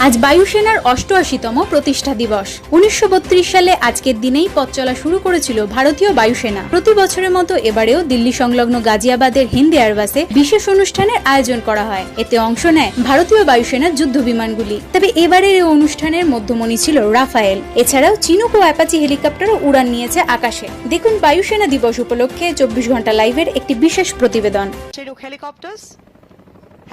আজ বায়ুসেনার ৮৮তম প্রতিষ্ঠা দিবস। ১৯৩২ সালে আজকের দিনেই পথ চলা শুরু করেছিল ভারতীয় বায়ুসেনা। প্রতি বছরের মতো এবারেও দিল্লি সংলগ্ন গাজিয়াবাদের হিন্দি এয়ারবাসে বিশেষ অনুষ্ঠানের আয়োজন করা হয়। এতে অংশ নেয় ভারতীয় বায়ুসেনার যুদ্ধ বিমানগুলি। তবে এবারের এই অনুষ্ঠানের মধ্যমণি ছিল রাফায়েল। এছাড়াও চিনুক ও অ্যাপাচি হেলিকপ্টারও উড়ান নিয়েছে আকাশে। দেখুন বায়ুসেনা দিবস উপলক্ষে ২৪ ঘন্টা লাইভের একটি বিশেষ প্রতিবেদন। Chinook helicopters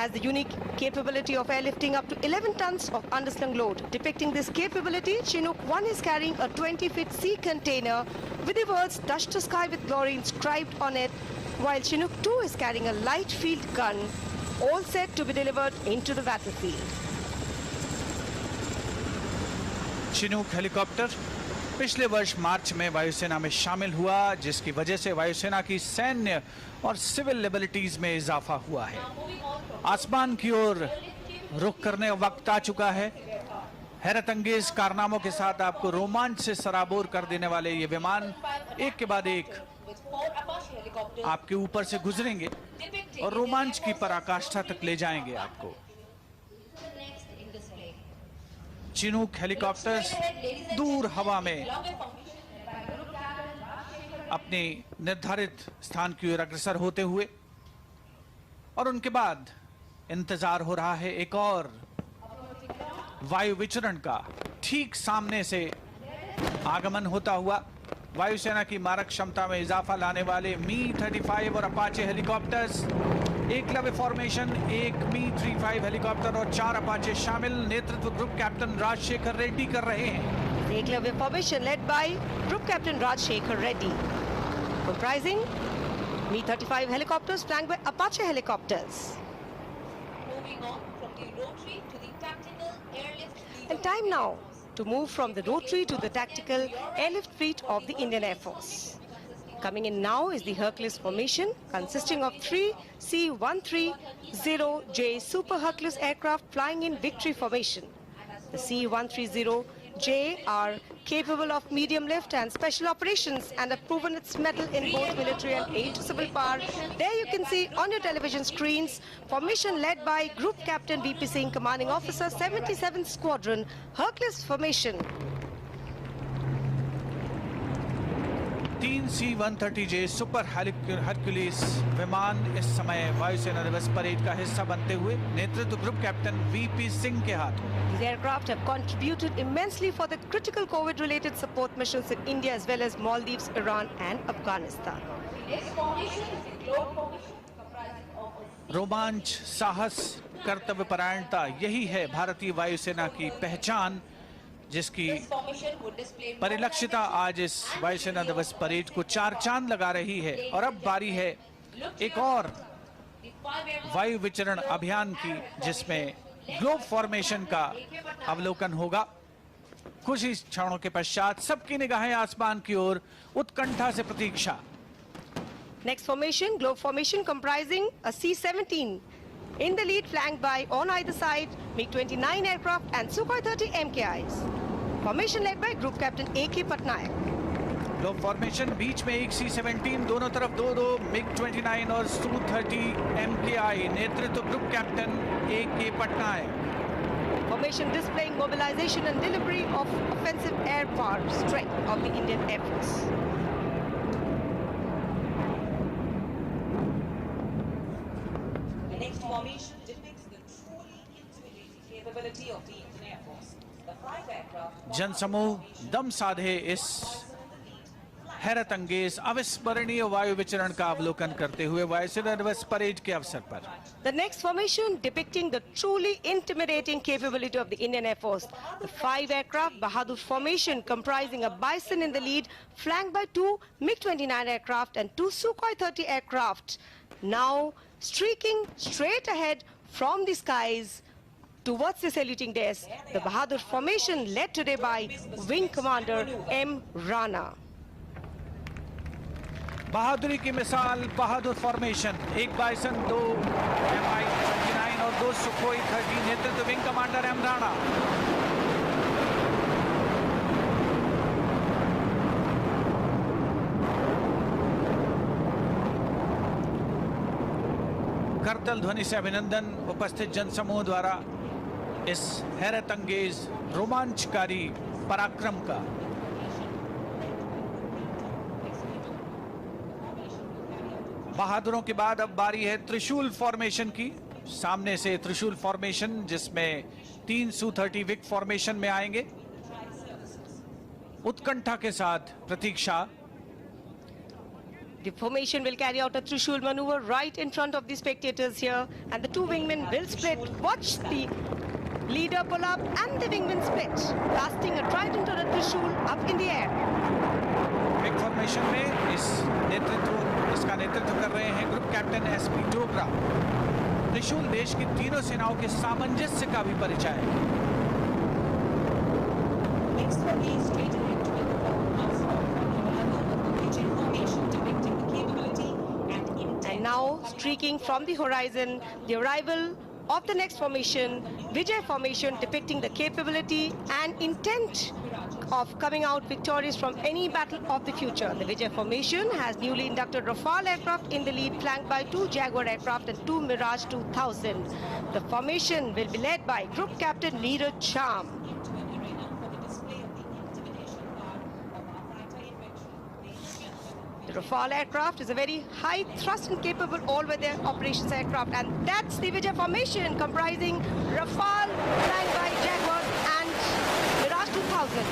has the unique capability of airlifting up to 11 tons of underslung load. Depicting this capability, Chinook 1 is carrying a 20-foot sea container with the words "Touch the Sky with Glory" inscribed on it, while Chinook 2 is carrying a light field gun, all set to be delivered into the battlefield. Chinook helicopter पिछले वर्ष मार्च में वायुसेना में शामिल हुआ, जिसकी वजह से वायुसेना की सैन्य और सिविल एबिलिटीज में इजाफा हुआ है। आसमान की ओर रुख करने का वक्त आ चुका है। हैरत अंगेज कारनामों के साथ आपको रोमांच से सराबोर कर देने वाले ये विमान एक के बाद एक आपके ऊपर से गुजरेंगे और रोमांच की पराकाष्ठा तक ले जाएंगे आपको। चिनूक हेलीकॉप्टर्स दूर हवा में अपने निर्धारित स्थान की ओर अग्रसर होते हुए, और उनके बाद इंतजार हो रहा है एक और वायु विचरण का। ठीक सामने से आगमन होता हुआ वायुसेना की मारक क्षमता में इजाफा लाने वाले मी-35 और अपाचे हेलीकॉप्टर्स, एकलव्य फॉर्मेशन, एक मी-35 हेलीकॉप्टर और 4 अपाचे शामिल। नेतृत्व ग्रुप कैप्टन राजशेखर रेड्डी कर रहे हैं। The Eklavya formation led by Group Captain Rajshekhar Reddy, comprising Mi-35 helicopters flanked by Apache helicopters. Moving on from the rotary to the tactical airlift fleet. And time now to move from the rotary to the tactical airlift fleet of the Indian Air Force. Coming in now is the Hercules formation, consisting of 3 C-130J Super Hercules aircraft flying in victory formation. The C-130J are capable of medium lift and special operations and have proven its mettle in both military and air to civil power. There you can see on your television screens, formation led by Group Captain V.P. Singh, Commanding Officer 77th Squadron, Hercules formation. 3 C-130J super Hercules विमान इस समय वायुसेना दिवस parade का हिस्सा बनते हुए नेतृत्व ग्रुप कैप्टन वीपी सिंह के हाथों। These aircraft have contributed immensely for the critical COVID-related support missions in India as well as Maldives, Iran and Afghanistan. This formation is the globe formation comprising of रोमांच, साहस, कर्तव्य परायणता, यही है भारतीय वायुसेना की पहचान, जिसकी formation would display परिलक्षिता आज इस वायुसेना दिवस परेड को 4 चांद लगा रही है। और अब बारी है एक और वायु विचरण अभियान की, जिसमें ग्लोब फॉर्मेशन का अवलोकन होगा। कुछ ही क्षणों के पश्चात सबकी निगाहें आसमान की ओर उत्कंठा से प्रतीक्षा। Next formation, globe formation comprising a C-17. In the lead, flanked by on either side MiG-29 aircraft and Sukhoi 30 MKIs. Formation led by Group Captain A.K. Patnaik. Globe formation, बीच में एक C-17, दोनों तरफ 2-2 MiG-29 और Su-30 MKI। नेतृत्व group captain A.K. Patnaik. Formation displaying mobilization and delivery of offensive air power strength of the Indian Air Force. The next formation depicts the truly intimidating capability of the Indian Air Force. The 5 aircraft जनसमूह दम साधे इस हैरत अंगेज अविस्मरणीय वायु विचरण का अवलोकन करते हुए वायुसेना दिवस परेड के अवसर पर। The next formation depicting the truly intimidating capability of the Indian Air Force. The 5 aircraft Bahadur formation comprising a Bison in the lead, flanked by 2 MiG-29 aircraft and 2 Sukhoi 30 aircraft. Now streaking straight ahead from the skies towards the saluting desk. The Bahadur formation led today by Wing Commander M. Rana. बहादुरी की मिसाल बहादुर formation, एक bison, 2 Mi-29 और 2 Sukhoi 30। नेतृत्व wing commander M Rana. करतल ध्वनि से अभिनंदन उपस्थित जनसमूह द्वारा इस हैरत अंगेज रोमांचकारी पराक्रम का। बहादुरों के बाद अब बारी है त्रिशूल फॉर्मेशन की। सामने से त्रिशूल फॉर्मेशन, जिसमें 3 Su-30 विक फॉर्मेशन में आएंगे। उत्कंठा के साथ प्रतीक्षा। The formation will carry out a Trishul maneuver right in front of the spectators here, and the two wingmen will split. Watch the leader pull up and the wingmen split, casting a trident or a Trishul up in the air. विक formation में इसका नेतृत्व कर रहे हैं group captain SP Dogra. त्रिशूल देश की तीनों सेनाओं के सामंजस्य का भी परिचय है। Next will be straight ahead to the formation depicting the capability and intent. And now, streaking from the horizon, the arrival of the next formation, Vijay formation, depicting the capability and intent of coming out victorious from any battle of the future. The Vijay formation has newly inducted Rafale aircraft in the lead, flanked by 2 Jaguar aircraft and 2 Mirage 2000. The formation will be led by Group Captain Neeraj Sham. The Rafale aircraft is a very high thrust and capable all-weather operations aircraft, and that's the Vijay formation, comprising Rafale flanked by Jaguars and Mirage 2000.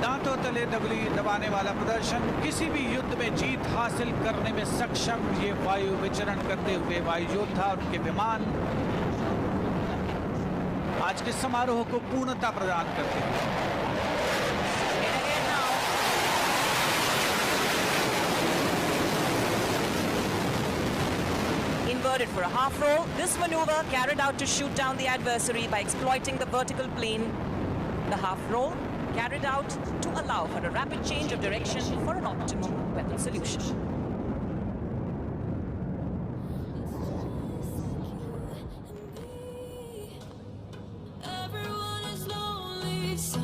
दांतों तले दबाने वाला प्रदर्शन, किसी भी युद्ध में जीत हासिल करने में सक्षम ये वायु विचरण करते हुए वायु योद्धा और उनके विमान आज के समारोह को पूर्णता प्रदान करते हैं। Inverted for a half roll, this maneuver carried out to shoot down the adversary by exploiting the vertical plane. The half roll carried out to allow for a rapid change of direction for an optimum weapon solution.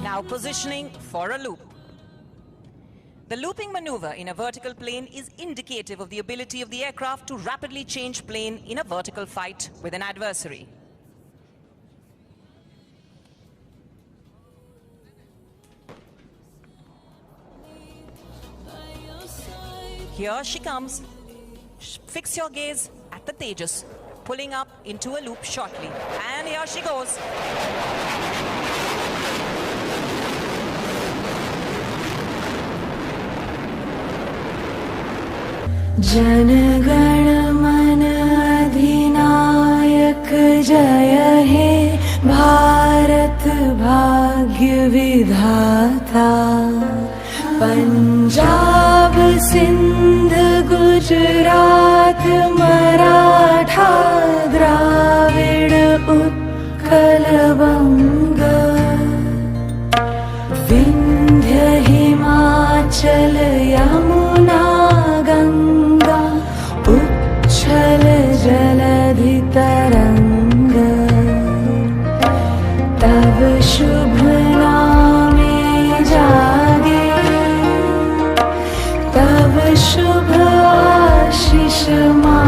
Now positioning for a loop. The looping maneuver in a vertical plane is indicative of the ability of the aircraft to rapidly change plane in a vertical fight with an adversary. Here she comes. Fix your gaze at the Tejas, pulling up into a loop shortly. And here she goes. जनगण मन अधिनायक जय हे भारत भाग्य विधाता। पंजाब सिंध गुजरात मराठा द्राविड़ उत्कल बंग, विंध्य हिमाचल यमुना गंगा उच्छल जलधि तरंग। तब शुभ नामे जागे, तब शुभ आशीष मा